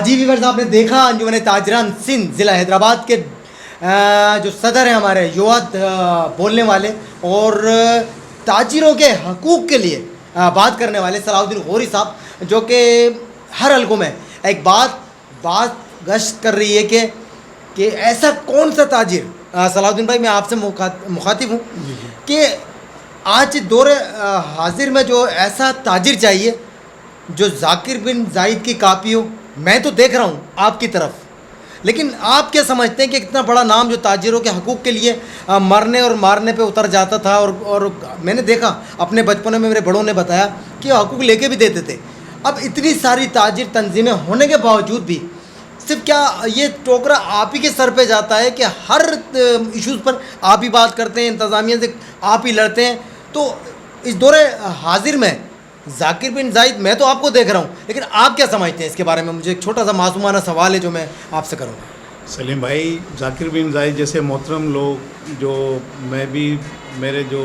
जी viewers, आपने देखा अंजुमन ताजरान सिंध ज़िला हैदराबाद के जो सदर हैं हमारे युवा बोलने वाले और ताजिरों के हकूक़ के लिए बात करने वाले सलाहुद्दीन गौरी साहब, जो कि हर हलकों में एक बात गश्त कर रही है कि ऐसा कौन सा ताजिर, सलाहुद्दीन भाई मैं आपसे मुखातिब हूँ कि आज दौर हाजिर में जो ऐसा ताजिर चाहिए जो जाकिर बिन जायद की कापी हो। मैं तो देख रहा हूँ आपकी तरफ, लेकिन आप क्या समझते हैं कि इतना बड़ा नाम जो ताजिरों के हकूक़ के लिए मरने और मारने पे उतर जाता था, और मैंने देखा अपने बचपन में, मेरे बड़ों ने बताया कि हकूक़ लेके भी देते थे। अब इतनी सारी ताजिर तंजीमें होने के बावजूद भी सिर्फ क्या ये टोकरा आप ही के सर पे जाता है कि हर इश्यूज़ पर आप ही बात करते हैं, इंतज़ामिया से आप ही लड़ते हैं? तो इस दौरे हाजिर में जाकिर बिन जायद, मैं तो आपको देख रहा हूँ, लेकिन आप क्या समझते हैं इसके बारे में? मुझे एक छोटा सा मासूमाना सवाल है जो मैं आपसे करूँगा। सलीम भाई, जाकिर बिन जायद जैसे मोहतरम लोग, जो मैं भी, मेरे जो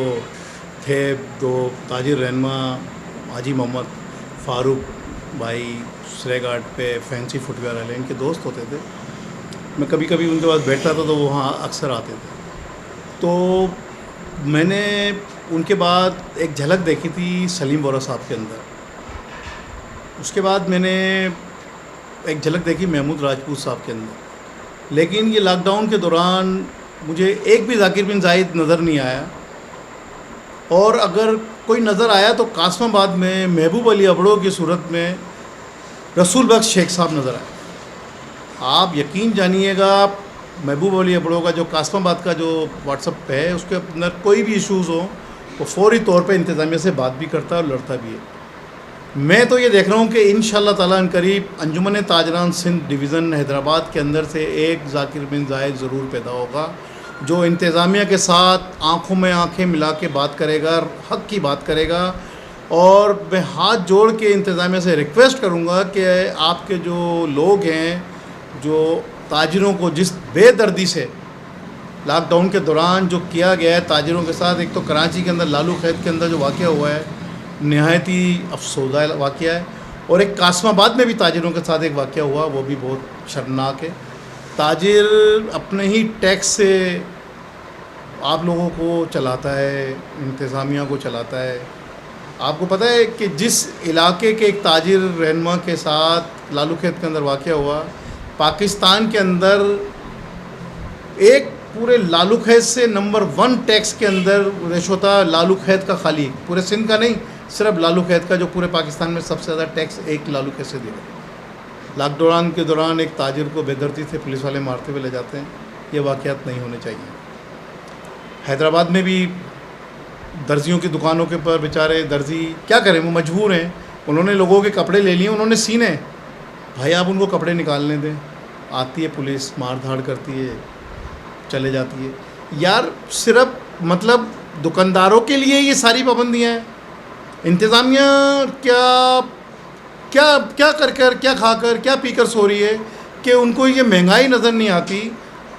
थे दो ताजिर रहनुमा हाजी मोहम्मद फ़ारूक भाई श्रे घाट पे फैंसी फुटवेयर वाले, इनके दोस्त होते थे। मैं कभी कभी उनके पास बैठता था तो वो वहाँ अक्सर आते थे। तो मैंने उनके बाद एक झलक देखी थी सलीम बोरा साहब के अंदर, उसके बाद मैंने एक झलक देखी महमूद राजपूत साहब के अंदर। लेकिन ये लॉकडाउन के दौरान मुझे एक भी जाकिर बिन जायद नज़र नहीं आया, और अगर कोई नज़र आया तो कासमाबाद में महबूब अली अबड़ो की सूरत में रसूल बख्श शेख साहब नज़र आए। आप यकीन जानिएगा, महबूब अली अबड़ो का जो कासमाबाद का जो व्हाट्सअप पे है, उसके अंदर कोई भी इश्यूज़ हो वो फौरी तौर पे इंतज़ामिया से बात भी करता है और लड़ता भी है। मैं तो ये देख रहा हूँ कि इंशाअल्लाह ताला करीब अंजुमन ताजरान सिंध डिवीज़न हैदराबाद के अंदर से एक जाकिर बिन जायद ज़रूर पैदा होगा, जो इंतज़ामिया के साथ आँखों में आँखें मिला के बात करेगा, हक़ की बात करेगा। और मैं हाथ जोड़ के इंतज़ामिया से रिक्वेस्ट करूँगा कि आपके जो लोग हैं, जो ताजिरों को जिस बेदर्दी से लॉकडाउन के दौरान जो किया गया है ताजिरों के साथ, एक तो कराची के अंदर लालू खैद के अंदर जो वाक़या हुआ है नहायत ही अफसोदा वाक़या है, और एक कासमाबाद में भी ताजिरों के साथ एक वाक़या हुआ, वो भी बहुत शर्मनाक है। ताजिर अपने ही टैक्स से आप लोगों को चलाता है, इंतज़ामिया को चलाता है। आपको पता है कि जिस इलाके के एक ताजिर रहनुमा के साथ लालू खैद के अंदर वाक़या हुआ, पाकिस्तान के अंदर एक पूरे लालू खैद से नंबर 1 टैक्स के अंदर रेशो था लालू खैद का, खाली पूरे सिंध का नहीं, सिर्फ लालू खैद का, जो पूरे पाकिस्तान में सबसे ज़्यादा टैक्स एक लालू खैद से दिया। लॉकडाउन के दौरान एक ताजिर को बेदर्दी से पुलिस वाले मारते हुए ले जाते हैं। ये वाक़यात नहीं होने चाहिए। हैदराबाद में भी दर्जियों की दुकानों के ऊपर बेचारे दर्जी क्या करें, वो मजबूर हैं, उन्होंने लोगों के कपड़े ले लिए, उन्होंने सीने, भाई आप उनको कपड़े निकालने दें। आती है पुलिस, मार धाड़ करती है, चले जाती है। यार सिर्फ मतलब दुकानदारों के लिए ये सारी पाबंदियाँ हैं? इंतज़ामिया क्या क्या क्या कर कर, क्या खाकर, क्या पीकर सो रही है कि उनको ये महंगाई नज़र नहीं आती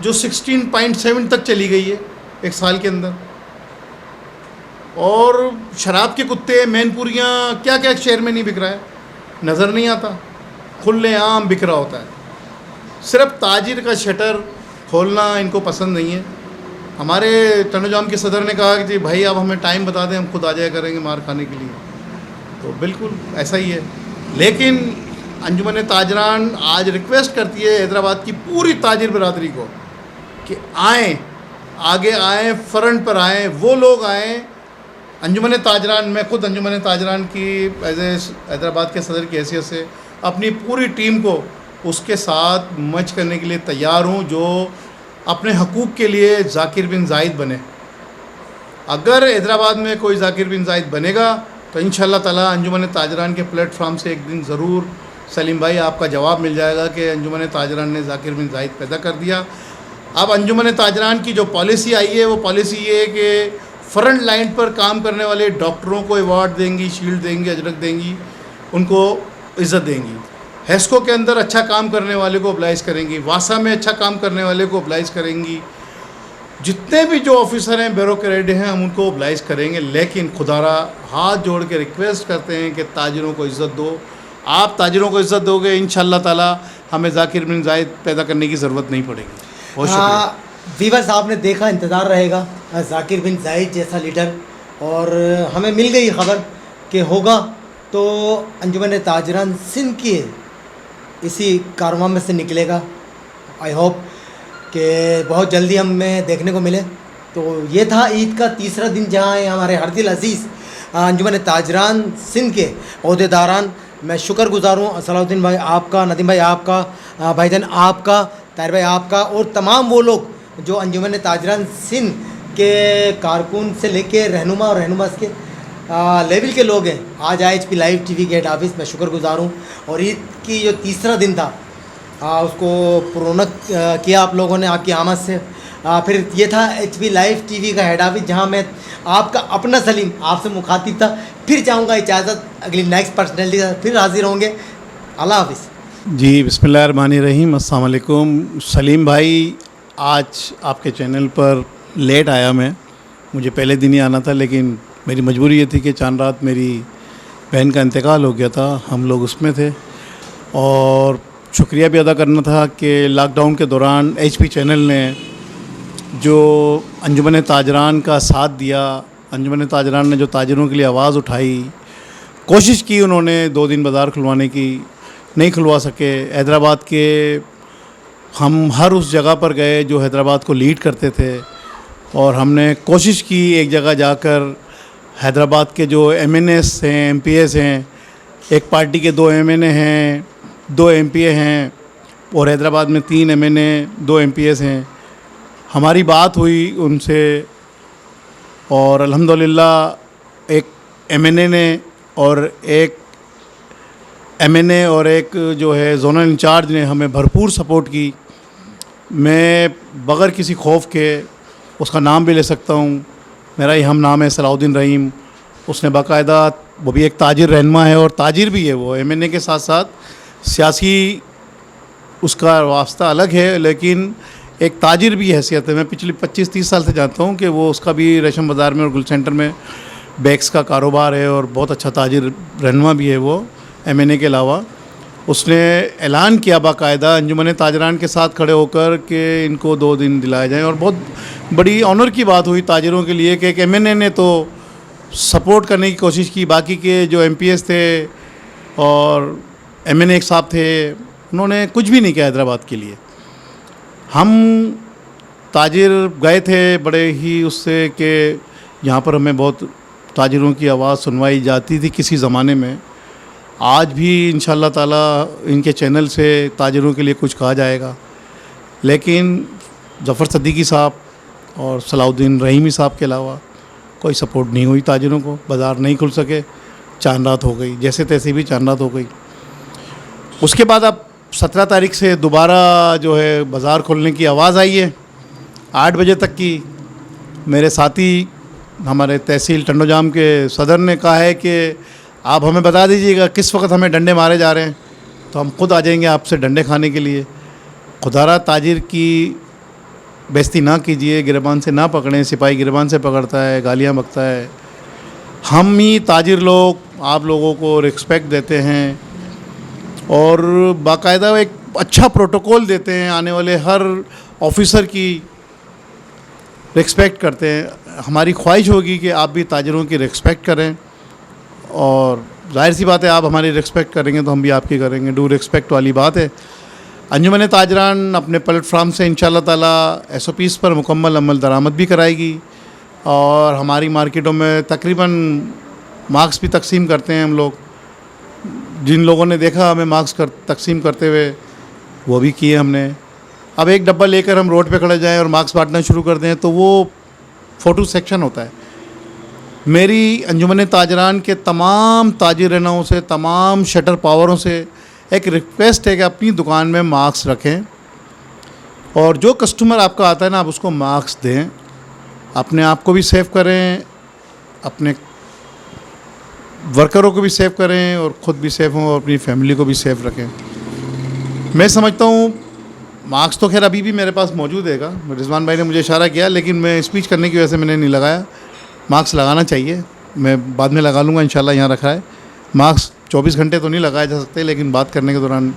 जो 16.7 तक चली गई है एक साल के अंदर? और शराब के कुत्ते, मैनपुरियाँ, क्या क्या शहर में नहीं बिक रहा है, नज़र नहीं आता, खुलेआम बिक रहा होता है। सिर्फ ताजिर का शटर खोलना इनको पसंद नहीं है। हमारे तनुजाम के सदर ने कहा कि जी भाई आप हमें टाइम बता दें, हम खुद आ जाया करेंगे मार खाने के लिए। तो बिल्कुल ऐसा ही है। लेकिन अंजुमन ताजरान आज रिक्वेस्ट करती है हैदराबाद की पूरी ताजिर बरादरी को कि आएँ, आगे आएँ, फ्रंट पर आएँ, वो लोग आएँ। अंजुमन ताजरान, मैं खुद अंजुमन ताजरान की एज ए हैदराबाद के सदर की हैसियत से अपनी पूरी टीम को उसके साथ मर्ज करने के लिए तैयार हूँ, जो अपने हकूक़ के लिए जाकिर बिन जायद बने। अगर हैदराबाद में कोई जाकिर बिन जायद बनेगा तो इंशाअल्लाह ताला अंजुमन ताजरान के प्लेटफॉर्म से एक दिन ज़रूर सलीम भाई आपका जवाब मिल जाएगा कि अंजुमन ताजरान ने जाकिर बिन जायद पैदा कर दिया। अब अंजुमन ताजरान की जो पॉलिसी आई है, वो पॉलिसी ये है कि फ्रंट लाइन पर काम करने वाले डॉक्टरों को अवार्ड देंगी, शील्ड देंगी, अजरक देंगी, उनको इज़्ज़त देंगी। हेस्को के अंदर अच्छा काम करने वाले को ऑब्लाइज करेंगी, वासा में अच्छा काम करने वाले को ऑब्लाइज करेंगी, जितने भी जो ऑफिसर हैं, ब्यूरोक्रेट हैं, हम उनको ऑब्लाइज करेंगे। लेकिन खुदारा हाथ जोड़ के रिक्वेस्ट करते हैं कि ताजिरों को इज़्ज़त दो। आप ताजिरों को इज़्ज़त दोगे, इंशाअल्लाह ताला हमें जाकिर बिन जायद पैदा करने की ज़रूरत नहीं पड़ेगी। बहुत शुक्रिया। वीवर्स, आपने देखा, इंतज़ार रहेगा जाकिर बिन जायद जैसा लीडर, और हमें मिल गई खबर कि होगा तो अंजुमन ताजरान सिंध के इसी कारवां में से निकलेगा। आई होप कि बहुत जल्दी हमें देखने को मिले। तो ये था ईद का तीसरा दिन, जहाँ हमारे हरदिल अज़ीज़ अंजुमन ताजरान सिंध के अहदेदारान, मैं शुक्रगुज़ार हूँ सलाउद्दीन भाई आपका, नदीम भाई आपका, भाईजान आपका, ताहिर भाई आपका, और तमाम वो लोग जो अंजुमन ताजरान सिंध के कारकुन से लेके रहनुमा और रहनुमा के लेवल के लोग हैं। आज IHP लाइव TV के हेड ऑफिस में शुक्रगुज़ार हूँ। और ईद की जो तीसरा दिन था उसको पुरौनक किया आप लोगों ने आपकी आमद से। फिर ये था HP लाइव TV का हेड ऑफिस, जहाँ मैं आपका अपना सलीम आपसे मुखातिब था। फिर चाहूँगा इजाज़त, अगली नेक्स्ट पर्सनैलिटी का फिर हाजिर होंगे। अल्लाह हाफिज़। जी, बिस्मिल्लाहिर्रहमानिर्रहीम। अस्सलाम वालेकुम। सलीम भाई, आज आपके चैनल पर लेट आया मैं, मुझे पहले दिन ही आना था, लेकिन मेरी मजबूरी ये थी कि चांद रात मेरी बहन का इंतकाल हो गया था, हम लोग उसमें थे। और शुक्रिया भी अदा करना था कि लॉकडाउन के दौरान HP चैनल ने जो अंजुमन ताजरान का साथ दिया, अंजुमन ताजरान ने जो ताजिरों के लिए आवाज़ उठाई, कोशिश की उन्होंने 2 दिन बाज़ार खुलवाने की, नहीं खुलवा सके। हैदराबाद के हम हर उस जगह पर गए जो हैदराबाद को लीड करते थे, और हमने कोशिश की एक जगह जाकर हैदराबाद के जो MNAs हैं, MPAs हैं, एक पार्टी के 2 MNA हैं, 2 MPA हैं, और हैदराबाद में 3 MNA 2 MPAs हैं। हमारी बात हुई उनसे, और अल्हम्दुलिल्लाह एक MNA ने और एक MNA और एक जो है जोनल इंचार्ज ने हमें भरपूर सपोर्ट की। मैं बग़ैर किसी खौफ के उसका नाम भी ले सकता हूँ, मेरा ही हम नाम है सलाउद्दीन रहीम। उसने बाकायदा, वो भी एक ताजिर रहनुमा है और ताजिर भी है, वो MNA के साथ साथ सियासी उसका वास्ता अलग है, लेकिन एक ताजिर भी हैसियत है। मैं पिछले 25-30 साल से जानता हूँ कि वो उसका भी रेशम बाज़ार में और गुल सेंटर में बैग्स का कारोबार है, और बहुत अच्छा ताजिर रहनुमा भी है वो MNA के अलावा। उसने ऐलान किया बाकायदा अंजुमन ताजरान के साथ खड़े होकर कि इनको 2 दिन दिलाए जाएं, और बहुत बड़ी ऑनर की बात हुई ताजिरों के लिए कि एक MNA ने तो सपोर्ट करने की कोशिश की, बाकी के जो MPAs थे और MNA एक साहब थे, उन्होंने कुछ भी नहीं किया हैदराबाद के लिए। हम ताजिर गए थे बड़े ही उससे कि यहाँ पर हमें बहुत ताजिरों की आवाज़ सुनवाई जाती थी किसी ज़माने में। आज भी इंशाअल्लाह ताला इनके चैनल से ताजिरों के लिए कुछ कहा जाएगा, लेकिन ज़फ़र सद्दीकी साहब और सलाउद्दीन रहीमी साहब के अलावा कोई सपोर्ट नहीं हुई ताजिरों को। बाज़ार नहीं खुल सके, चांद रात हो गई, जैसे तैसे भी चांद रात हो गई। उसके बाद अब 17 तारीख से दोबारा जो है बाज़ार खोलने की आवाज़ आई है 8 बजे तक की। मेरे साथी हमारे तहसील टंडोजाम के सदर ने कहा है कि आप हमें बता दीजिएगा किस वक्त हमें डंडे मारे जा रहे हैं, तो हम खुद आ जाएंगे आपसे डंडे खाने के लिए। खुदारा ताजिर की बेइज्जती ना कीजिए, गिरबान से ना पकड़ें, सिपाही गिरबान से पकड़ता है, गालियाँ बकता है। हम ही ताजिर लोग आप लोगों को रिस्पेक्ट देते हैं और बाकायदा एक अच्छा प्रोटोकॉल देते हैं, आने वाले हर ऑफिसर की रिस्पेक्ट करते हैं। हमारी ख्वाहिश होगी कि आप भी ताजिरों की रिस्पेक्ट करें, और जाहिर सी बात है आप हमारी रिस्पेक्ट करेंगे तो हम भी आपकी करेंगे, डू रिस्पेक्ट वाली बात है। अंजुमन ताजरान अपने प्लेटफार्म से इंशाअल्लाह ताला SOPs पर मुकम्मल अमल दरामद भी कराएगी, और हमारी मार्केटों में तकरीबन मार्क्स भी तकसीम करते हैं हम लोग। जिन लोगों ने देखा हमें मार्क्स तकसीम करते हुए, वो भी किए हमने। अब एक डब्बा लेकर हम रोड पे खड़े जाएं और मार्क्स बांटना शुरू कर दें तो वो फ़ोटो सेक्शन होता है। मेरी अंजुमन ताजरान के तमाम ताजिर रहनुमाओं से, तमाम शटर पावरों से एक रिक्वेस्ट है कि अपनी दुकान में मार्क्स रखें, और जो कस्टमर आपका आता है ना, आप उसको मार्क्स दें। अपने आप को भी सेव करें, अपने वर्करों को भी सेव करें, और ख़ुद भी सेफ हों, और अपनी फैमिली को भी सेफ रखें। मैं समझता हूँ मार्क्स तो खैर अभी भी मेरे पास मौजूद है। रिजवान भाई ने मुझे इशारा किया, लेकिन मैं स्पीच करने की वजह से मैंने नहीं लगाया। मार्क्स लगाना चाहिए, मैं बाद में लगा लूँगा इंशाल्लाह। यहाँ रखा है मार्क्स, 24 घंटे तो नहीं लगाए जा सकते, लेकिन बात करने के दौरान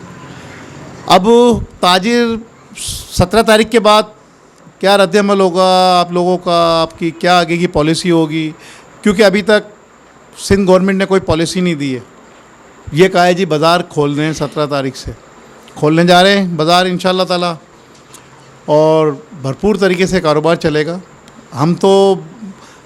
अब ताजिर 17 तारीख के बाद क्या रद्द-ए-अमल होगा आप लोगों का, आपकी क्या आगे की पॉलिसी होगी, क्योंकि अभी तक सिंध गवर्नमेंट ने कोई पॉलिसी नहीं दी है। ये कहा है जी बाज़ार खोल रहे हैं 17 तारीख से, खोलने जा रहे हैं बाज़ार इंशाअल्लाह ताला, और भरपूर तरीके से कारोबार चलेगा। हम तो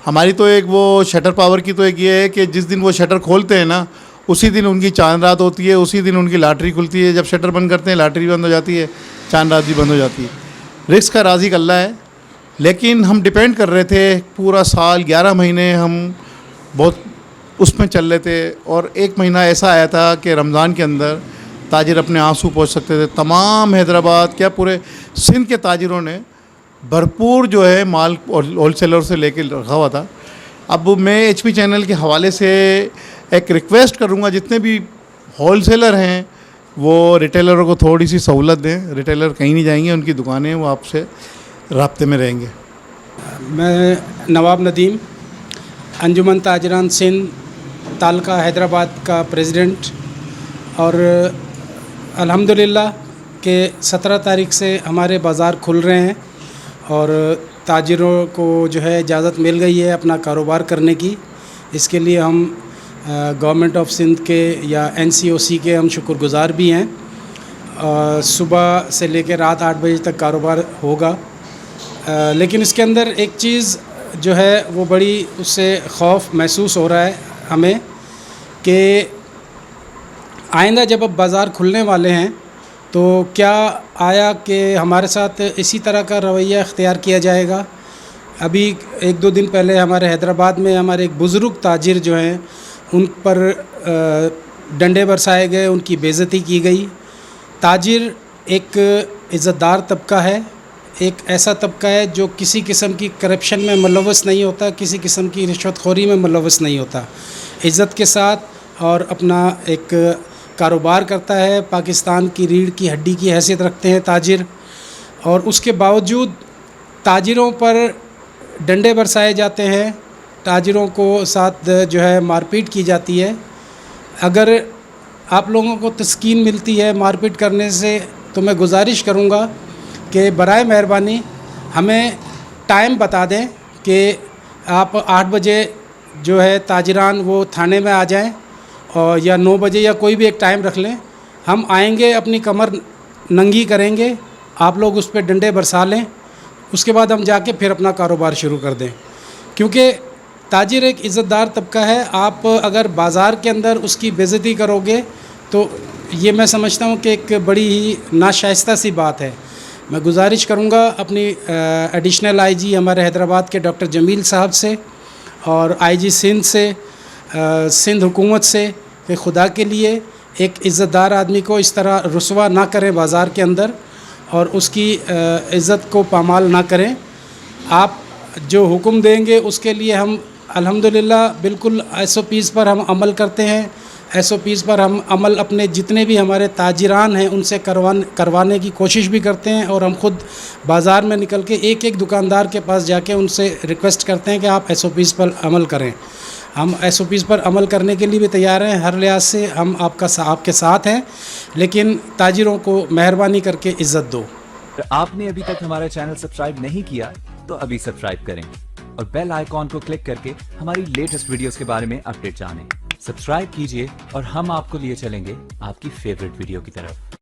हमारी तो एक वो शटर पावर की तो एक ये है कि जिस दिन वो शटर खोलते हैं ना उसी दिन उनकी चांद रात होती है, उसी दिन उनकी लॉटरी खुलती है। जब शटर बंद करते हैं लॉटरी बंद हो जाती है, चांद रात भी बंद हो जाती है। रिस्क का राज़िक अल्लाह है, लेकिन हम डिपेंड कर रहे थे पूरा साल 11 महीने हम बहुत उसमें चल रहे थे, और एक महीना ऐसा आया था कि रमज़ान के अंदर ताजिर अपने आंसू पोंछ सकते थे। तमाम हैदराबाद क्या पूरे सिंध के ताजिरों ने भरपूर जो है माल होलसेलर से लेके रखा हुआ था। अब मैं HP चैनल के हवाले से एक रिक्वेस्ट करूंगा, जितने भी होलसेलर हैं वो रिटेलरों को थोड़ी सी सहूलत दें। रिटेलर कहीं नहीं जाएंगे, उनकी दुकानें वो आपसे राब्ते में रहेंगे। मैं नवाब नदीम, अंजुमन ताजरान सिंध तालका हैदराबाद का प्रेसिडेंट, और अल्हम्दुलिल्लाह के 17 तारीख से हमारे बाज़ार खुल रहे हैं और ताजिरों को जो है इजाज़त मिल गई है अपना कारोबार करने की। इसके लिए हम गवर्नमेंट ऑफ सिंध के या NCOC के हम शुक्रगुज़ार भी हैं। सुबह से लेकर रात 8 बजे तक कारोबार होगा, लेकिन इसके अंदर एक चीज़ जो है वो बड़ी उससे खौफ महसूस हो रहा है हमें कि आइंदा जब अब बाज़ार खुलने वाले हैं तो क्या आया कि हमारे साथ इसी तरह का रवैया इख्तियार किया जाएगा। अभी 1-2 दिन पहले हमारे हैदराबाद में हमारे एक बुज़ुर्ग ताजिर जो हैं उन पर डंडे बरसाए गए, उनकी बेइज्जती की गई। ताजिर एक इज़्ज़तदार तबका है, एक ऐसा तबका है जो किसी किस्म की करप्शन में मुलव्वस नहीं होता, किसी किस्म की रिश्वतखोरी में मुलव्वस नहीं होता, इज़्ज़त के साथ और अपना एक कारोबार करता है। पाकिस्तान की रीढ़ की हड्डी की हैसियत रखते हैं ताजिर, और उसके बावजूद ताजिरों पर डंडे बरसाए जाते हैं, ताजिरों को साथ जो है मारपीट की जाती है। अगर आप लोगों को तस्कीन मिलती है मारपीट करने से तो मैं गुजारिश करूँगा कि बराए मेहरबानी हमें टाइम बता दें कि आप 8 बजे जो है ताजिरान वो थाने में आ जाएं, और या 9 बजे या कोई भी एक टाइम रख लें। हम आएंगे, अपनी कमर नंगी करेंगे, आप लोग उस पर डंडे बरसा लें, उसके बाद हम जाके फिर अपना कारोबार शुरू कर दें। क्योंकि ताजिर एक इज़्ज़तदार तबका है, आप अगर बाज़ार के अंदर उसकी बेइज्जती करोगे तो ये मैं समझता हूँ कि एक बड़ी ही नाशाइस्ता सी बात है। मैं गुजारिश करूँगा अपनी एडिशनल IG हमारे हैदराबाद के डॉक्टर जमील साहब से और IG सिंध से, सिंध हुकूमत से, कि खुदा के लिए एक इज़्ज़तदार आदमी को इस तरह रुसवा ना करें बाज़ार के अंदर और उसकी इज़्ज़त को पामाल ना करें। आप जो हुक्म देंगे उसके लिए हम अल्हम्दुलिल्लाह बिल्कुल SOPs पर हम अमल करते हैं। SOPs पर हम अमल अपने जितने भी हमारे ताजिरान हैं उनसे करवाने की कोशिश भी करते हैं, और हम ख़ुद बाज़ार में निकल के एक दुकानदार के पास जाके उनसे रिक्वेस्ट करते हैं कि आप SOPs पर अमल करें। हम SOPs पर अमल करने के लिए भी तैयार हैं, हर लिहाज से हम आपके साथ हैं, लेकिन ताजिरों को मेहरबानी करके इज़्ज़त दो। आपने अभी तक हमारा चैनल सब्सक्राइब नहीं किया तो अभी सब्सक्राइब करें और बेल आइकॉन को क्लिक करके हमारी लेटेस्ट वीडियोस के बारे में अपडेट जानें। सब्सक्राइब कीजिए और हम आपको लिए चलेंगे आपकी फेवरेट वीडियो की तरफ।